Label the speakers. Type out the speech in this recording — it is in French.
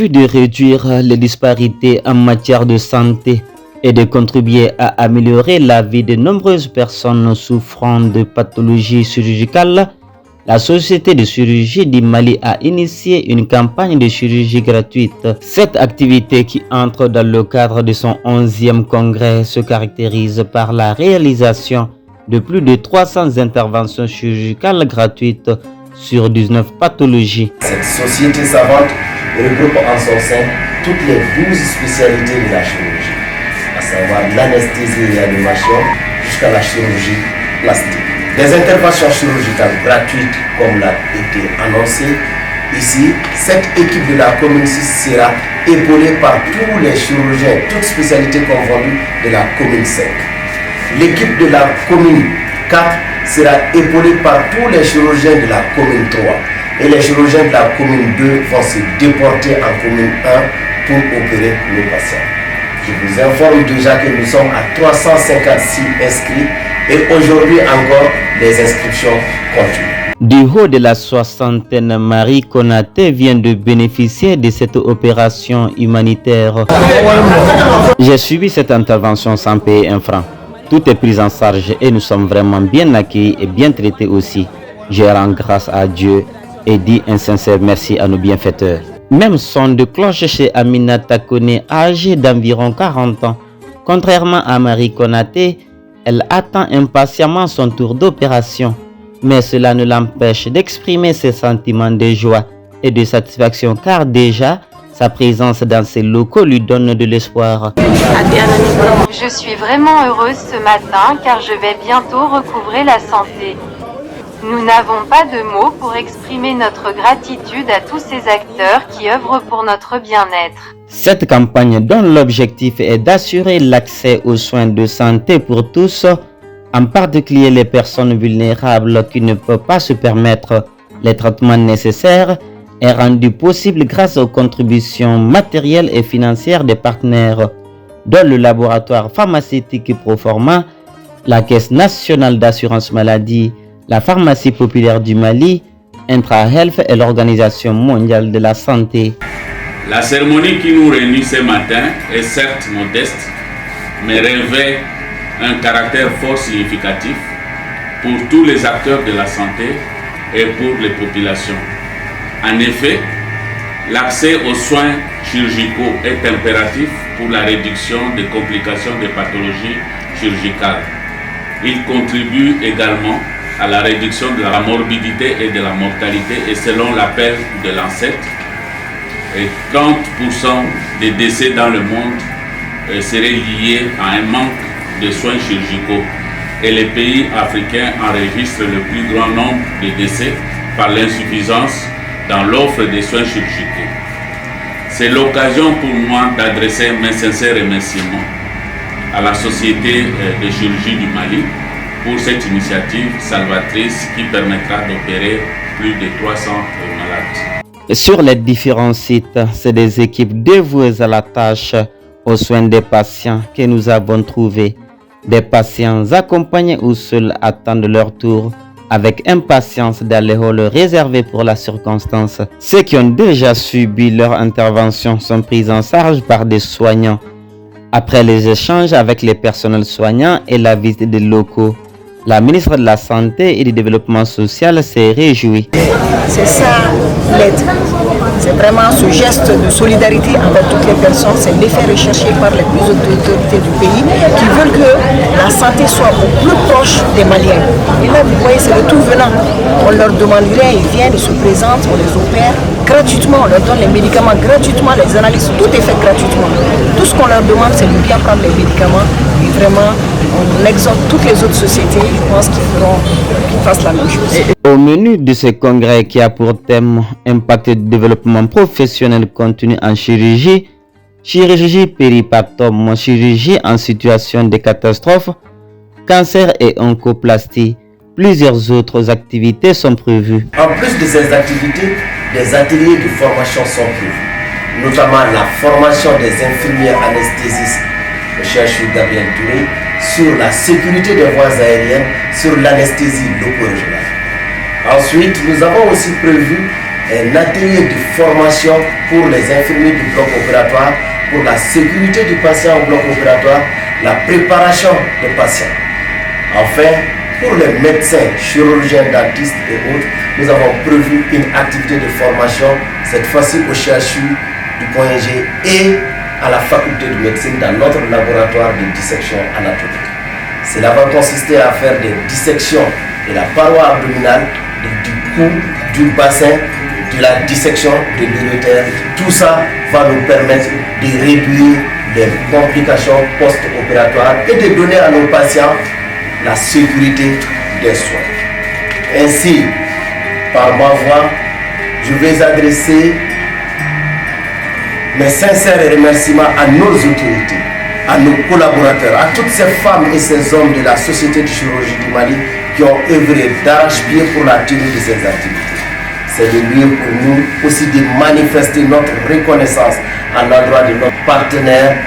Speaker 1: vue de réduire les disparités en matière de santé et de contribuer à améliorer la vie de nombreuses personnes souffrant de pathologies chirurgicales, la Société de chirurgie du Mali a initié une campagne de chirurgie gratuite. Cette activité, qui entre dans le cadre de son 11e congrès, se caractérise par la réalisation de plus de 300 interventions chirurgicales gratuites sur 19 pathologies.
Speaker 2: Cette société savante regroupe en son sein toutes les 12 spécialités de la chirurgie, à savoir l'anesthésie et réanimation jusqu'à la chirurgie plastique. Des interventions chirurgicales gratuites comme l'a été annoncé. Ici, cette équipe de la commune 6 sera épaulée par tous les chirurgiens, toutes spécialités confondues de la commune 5. L'équipe de la commune 4 sera épaulée par tous les chirurgiens de la commune 3. Et les chirurgiens de la commune 2 vont se déporter en commune 1 pour opérer nos patients. Je vous informe déjà que nous sommes à 356 inscrits et aujourd'hui encore les inscriptions continuent.
Speaker 1: Du haut de la soixantaine, Marie Konaté vient de bénéficier de cette opération humanitaire. J'ai suivi cette intervention sans payer un franc. Tout est pris en charge et nous sommes vraiment bien accueillis et bien traités aussi. Je rends grâce à Dieu et dis un sincère merci à nos bienfaiteurs. Même son de cloche chez Aminata Kone, âgée d'environ 40 ans. Contrairement à Marie Konaté, elle attend impatiemment son tour d'opération. Mais cela ne l'empêche d'exprimer ses sentiments de joie et de satisfaction car déjà, sa présence dans ces locaux lui donne de l'espoir.
Speaker 3: Je suis vraiment heureuse ce matin car je vais bientôt recouvrer la santé. Nous n'avons pas de mots pour exprimer notre gratitude à tous ces acteurs qui œuvrent pour notre bien-être.
Speaker 1: Cette campagne dont l'objectif est d'assurer l'accès aux soins de santé pour tous, en particulier les personnes vulnérables qui ne peuvent pas se permettre les traitements nécessaires, est rendue possible grâce aux contributions matérielles et financières des partenaires, dont le laboratoire pharmaceutique Proforma, la Caisse nationale d'assurance maladie, la pharmacie populaire du Mali, IntraHealth et l'Organisation mondiale de la santé.
Speaker 4: La cérémonie qui nous réunit ce matin est certes modeste, mais revêt un caractère fort significatif pour tous les acteurs de la santé et pour les populations. En effet, l'accès aux soins chirurgicaux est impératif pour la réduction des complications des pathologies chirurgicales. Il contribue également à la réduction de la morbidité et de la mortalité et selon l'appel de l'ANSET, 30% des décès dans le monde seraient liés à un manque de soins chirurgicaux et les pays africains enregistrent le plus grand nombre de décès par l'insuffisance dans l'offre de soins chirurgicaux. C'est l'occasion pour moi d'adresser mes sincères remerciements à la Société de chirurgie du Mali pour cette initiative salvatrice qui permettra d'opérer plus de 300 malades.
Speaker 1: Sur les différents sites, c'est des équipes dévouées à la tâche aux soins des patients que nous avons trouvés. Des patients accompagnés ou seuls attendent leur tour avec impatience dans les halls réservés pour la circonstance. Ceux qui ont déjà subi leur intervention sont pris en charge par des soignants. Après les échanges avec les personnels soignants et la visite des locaux, la ministre de la Santé et du Développement social s'est réjouie.
Speaker 5: C'est ça l'aide. C'est vraiment ce geste de solidarité envers toutes les personnes. C'est l'effet recherché par les plus hautes autorités du pays qui veulent que la santé soit au plus proche des Maliens. Et là, vous voyez, c'est le tout venant. On leur demande rien, ils viennent, ils se présentent, on les opère gratuitement, on leur donne les médicaments gratuitement, les analyses, tout est fait gratuitement. Tout ce qu'on leur demande, c'est de bien prendre les médicaments. Et vraiment, on exhorte toutes les autres sociétés, je pense qu'ils fassent la même chose.
Speaker 1: Au menu de ce congrès qui a pour thème Impact du développement professionnel continu en chirurgie, chirurgie péripartum, chirurgie en situation de catastrophe, cancer et oncoplastie, plusieurs autres activités sont prévues.
Speaker 2: En plus de ces activités, des ateliers de formation sont prévus, notamment la formation des infirmières anesthésistes, le chercheur Gabriel Touré, sur la sécurité des voies aériennes, sur l'anesthésie loco-régionale. Ensuite, nous avons aussi prévu un atelier de formation pour les infirmiers du bloc opératoire, pour la sécurité du patient au bloc opératoire, la préparation des patients. Enfin, pour les médecins, chirurgiens, dentistes et autres, nous avons prévu une activité de formation, cette fois-ci au CHU du Point-G et à la faculté de médecine dans notre laboratoire de dissection anatomique. Cela va consister à faire des dissections de la paroi abdominale, du cou, du bassin, de la dissection de l'urétère. Tout ça va nous permettre de réduire les complications post-opératoires et de donner à nos patients la sécurité des soins. Ainsi, par ma voix, je vais adresser mes sincères remerciements à nos autorités, à nos collaborateurs, à toutes ces femmes et ces hommes de la Société de chirurgie du Mali qui ont œuvré d'arrache-pied pour la tenue de ces activités. C'est le lieu pour nous aussi de manifester notre reconnaissance à l'endroit de nos partenaires